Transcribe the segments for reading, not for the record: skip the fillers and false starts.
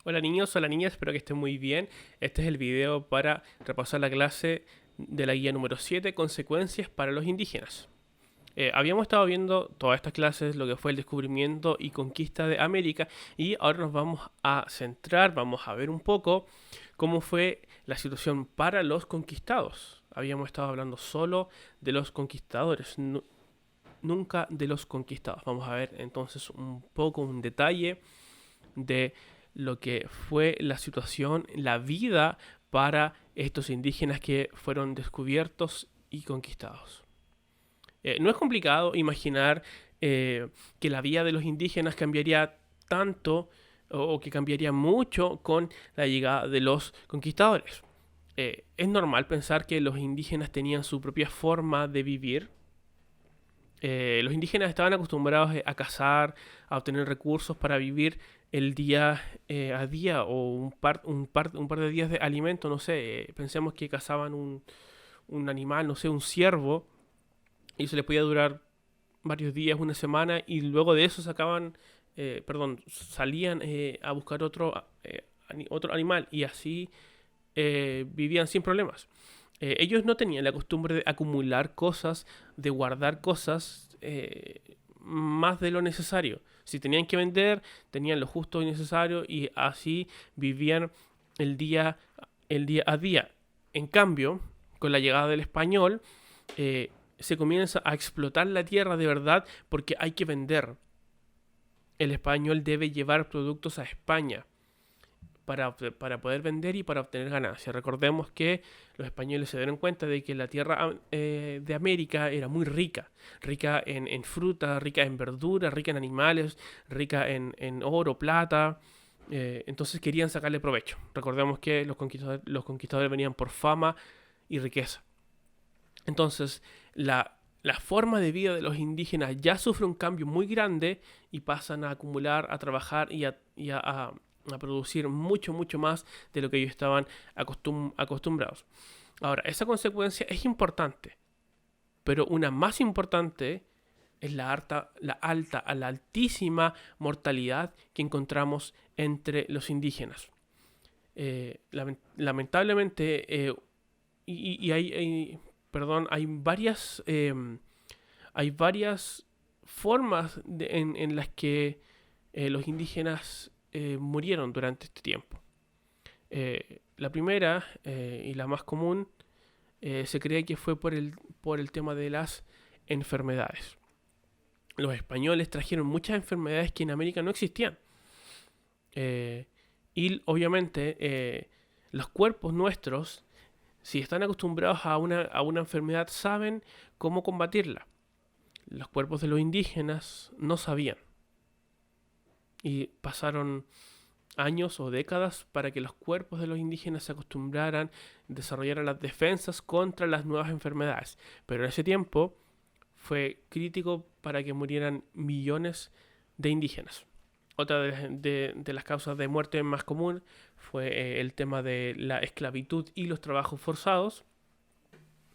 Hola niños, hola niñas, espero que estén muy bien. Este es el video para repasar la clase de la guía número 7, consecuencias para los indígenas. Habíamos estado viendo todas estas clases, lo que fue el descubrimiento y conquista de América, y ahora nos vamos a centrar, vamos a ver un poco cómo fue la situación para los conquistados. Habíamos estado hablando solo de los conquistadores, nunca de los conquistados. Vamos a ver entonces un poco un detalle de lo que fue la situación, la vida para estos indígenas que fueron descubiertos y conquistados. No es complicado imaginar que la vida de los indígenas cambiaría tanto o que cambiaría mucho con la llegada de los conquistadores. Es normal pensar que los indígenas tenían su propia forma de vivir. Los indígenas estaban acostumbrados a cazar, a obtener recursos para vivir el día a día o un par de días de alimento, no sé, pensemos que cazaban un animal, no sé, un ciervo, y se les podía durar varios días, una semana, y luego de eso salían a buscar otro animal, y así vivían sin problemas. Ellos no tenían la costumbre de acumular cosas, de guardar cosas más de lo necesario. Si tenían que vender, tenían lo justo y necesario y así vivían el día, el día a día. En cambio, con la llegada del español, se comienza a explotar la tierra de verdad porque hay que vender. El español debe llevar productos a España para poder vender y para obtener ganancias. Recordemos que los españoles se dieron cuenta de que la tierra de América era muy rica, rica en fruta, rica en verduras, rica en animales, rica en oro, plata. Entonces querían sacarle provecho. Recordemos que los conquistadores venían por fama y riqueza. Entonces la forma de vida de los indígenas ya sufre un cambio muy grande y pasan a acumular, a trabajar y a producir mucho, mucho más de lo que ellos estaban acostumbrados. Ahora, esa consecuencia es importante, pero una más importante es la altísima mortalidad que encontramos entre los indígenas. Lamentablemente, hay varias formas en las que los indígenas murieron durante este tiempo. La primera y la más común se cree que fue por el tema de las enfermedades. Los españoles trajeron muchas enfermedades que en América no existían. Eh, y obviamente los cuerpos nuestros, si están acostumbrados a una enfermedad, saben cómo combatirla. Los cuerpos de los indígenas no sabían. Y pasaron años o décadas para que los cuerpos de los indígenas se acostumbraran, desarrollaran las defensas contra las nuevas enfermedades. Pero en ese tiempo fue crítico para que murieran millones de indígenas. Otra de las causas de muerte más común fue el tema de la esclavitud y los trabajos forzados.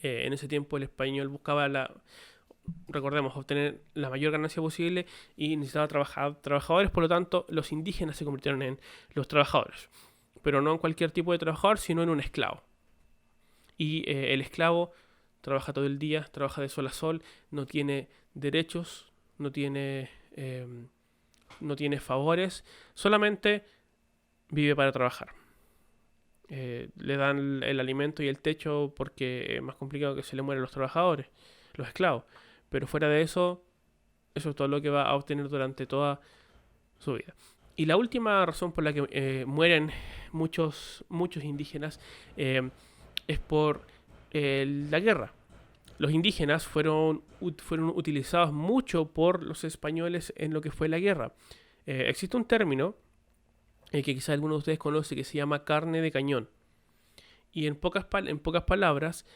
En ese tiempo el español buscaba recordemos, obtener la mayor ganancia posible y necesitaba trabajadores, por lo tanto los indígenas se convirtieron en los trabajadores, pero no en cualquier tipo de trabajador, sino en un esclavo. Y el esclavo trabaja todo el día, trabaja de sol a sol, no tiene derechos, no tiene favores, solamente vive para trabajar. Le dan el alimento y el techo porque es más complicado que se le mueran los trabajadores, los esclavos. Pero fuera de eso, eso es todo lo que va a obtener durante toda su vida. Y la última razón por la que mueren muchos indígenas es por la guerra. Los indígenas fueron utilizados mucho por los españoles en lo que fue la guerra. Existe un término que quizás algunos de ustedes conocen que se llama carne de cañón. Y en pocas palabras,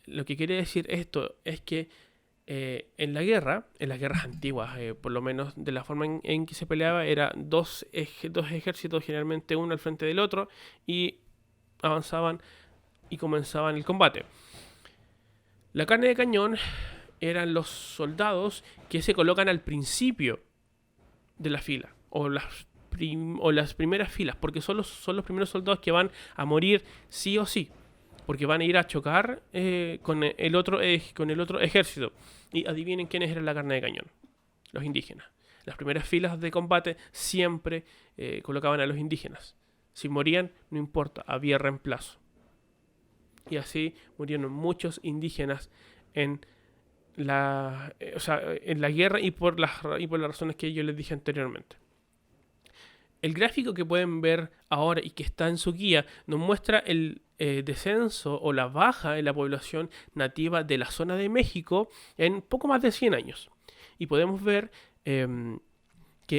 lo que quiere decir esto es que en las guerras antiguas, por lo menos de la forma en que se peleaba, era dos ejércitos, generalmente uno al frente del otro, y avanzaban y comenzaban el combate. La carne de cañón eran los soldados que se colocan al principio de la fila, o o las primeras filas, porque son los primeros soldados que van a morir sí o sí, porque van a ir a chocar con el otro ejército. Y adivinen quiénes eran la carne de cañón: los indígenas. Las primeras filas de combate siempre colocaban a los indígenas. Si morían, no importa, había reemplazo. Y así murieron muchos indígenas en en la guerra y por las razones que yo les dije anteriormente. El gráfico que pueden ver ahora y que está en su guía nos muestra el descenso o la baja en la población nativa de la zona de México en poco más de 100 años. Y podemos ver que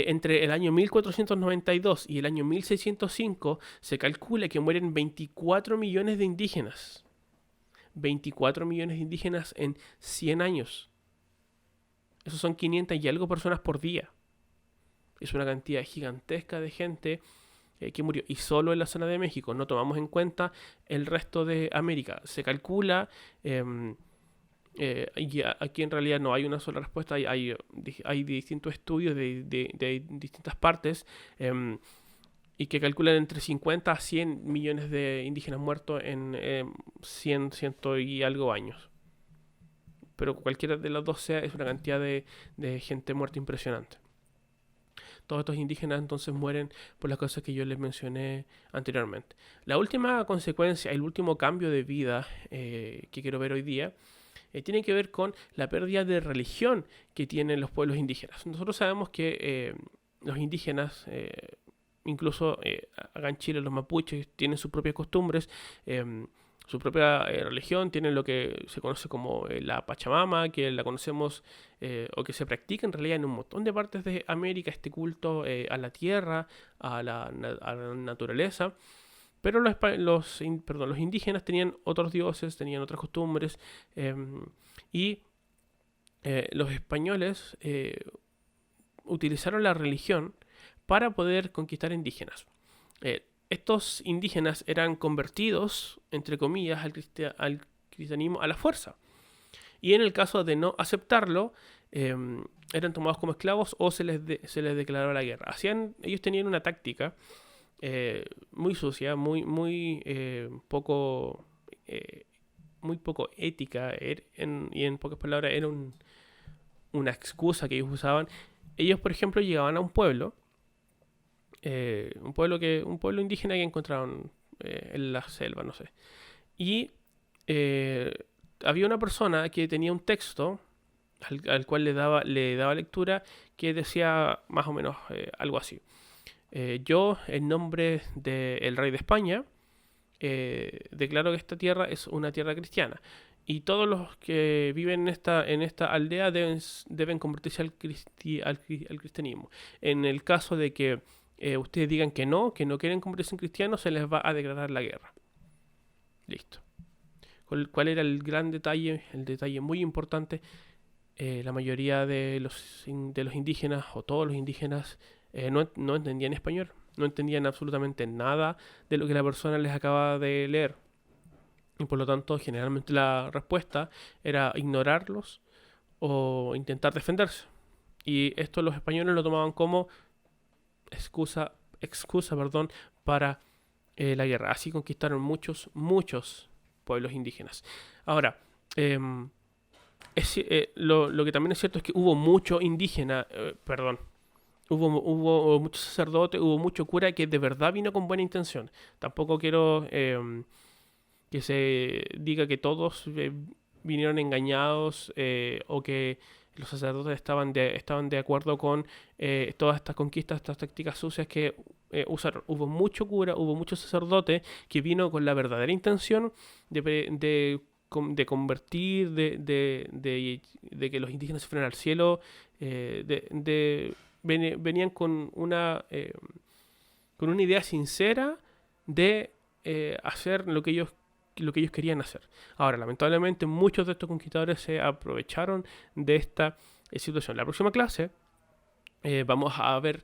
entre el año 1492 y el año 1605 se calcula que mueren 24 millones de indígenas. 24 millones de indígenas en 100 años. Esos son 500 y algo personas por día. Es una cantidad gigantesca de gente que murió. Y solo en la zona de México. No tomamos en cuenta el resto de América. Se calcula, y aquí en realidad no hay una sola respuesta. Hay distintos estudios de distintas partes. Y que calculan entre 50 a 100 millones de indígenas muertos en 100 y algo años. Pero cualquiera de las dos sea, es una cantidad de gente muerta impresionante. Todos estos indígenas entonces mueren por las cosas que yo les mencioné anteriormente. La última consecuencia, el último cambio de vida que quiero ver hoy día, tiene que ver con la pérdida de religión que tienen los pueblos indígenas. Nosotros sabemos que los indígenas... incluso acá en Chile los mapuches tienen sus propias costumbres, su propia religión, tienen lo que se conoce como la Pachamama, que la conocemos o que se practica en realidad en un montón de partes de América, este culto a la tierra, a la naturaleza. Pero los indígenas tenían otros dioses, tenían otras costumbres, y los españoles utilizaron la religión para poder conquistar indígenas. Estos indígenas eran convertidos, entre comillas, al cristianismo a la fuerza. Y en el caso de no aceptarlo, eran tomados como esclavos o se les declaraba la guerra. Ellos tenían una táctica muy sucia, muy poco ética, y en pocas palabras era una excusa que ellos usaban. Ellos, por ejemplo, llegaban a un pueblo indígena que encontraron en la selva, no sé. Y había una persona que tenía un texto al cual le daba lectura, que decía más o menos algo así. Yo, en nombre del rey de España, declaro que esta tierra es una tierra cristiana. Y todos los que viven en esta aldea deben convertirse al cristianismo. En el caso de que ustedes digan que no quieren convertirse en cristianos, se les va a declarar la guerra. Listo. ¿Cuál era el gran detalle? El detalle muy importante. La mayoría de los indígenas, o todos los indígenas, no entendían español. No entendían absolutamente nada de lo que la persona les acaba de leer. Y por lo tanto, generalmente la respuesta era ignorarlos o intentar defenderse. Y esto los españoles lo tomaban como excusa para la guerra. Así conquistaron muchos pueblos indígenas. Ahora, lo que también es cierto es que hubo mucho indígena, hubo mucho sacerdote, hubo mucho cura que de verdad vino con buena intención. Tampoco quiero que se diga que todos vinieron engañados o que los sacerdotes estaban de acuerdo con todas estas conquistas, estas tácticas sucias que usaron. Hubo mucho cura, hubo mucho sacerdote que vino con la verdadera intención de convertir, de que los indígenas se fueran al cielo, venían con una idea sincera de hacer lo que ellos querían hacer. Ahora, lamentablemente, muchos de estos conquistadores se aprovecharon de esta situación. La próxima clase vamos a ver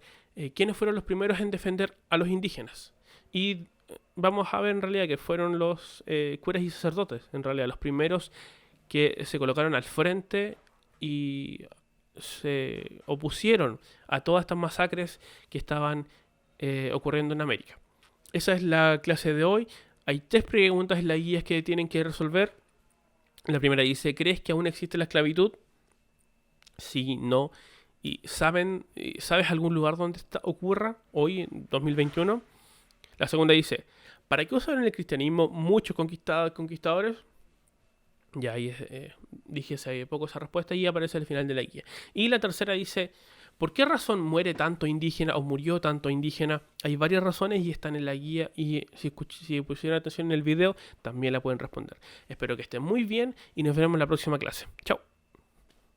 quiénes fueron los primeros en defender a los indígenas. Y vamos a ver en realidad que fueron los curas y sacerdotes, en realidad los primeros que se colocaron al frente y se opusieron a todas estas masacres que estaban ocurriendo en América. Esa es la clase de hoy. Hay 3 preguntas en la guía que tienen que resolver. La primera dice, ¿crees que aún existe la esclavitud? Sí, no. ¿Y sabes algún lugar donde ocurra hoy, en 2021? La segunda dice, ¿para qué usaron el cristianismo muchos conquistadores? Ya ahí dije hace poco esa respuesta y aparece al final de la guía. Y la tercera dice, ¿por qué razón muere tanto indígena o murió tanto indígena? Hay varias razones y están en la guía y si pusieron atención en el video también la pueden responder. Espero que estén muy bien y nos vemos en la próxima clase. Chao.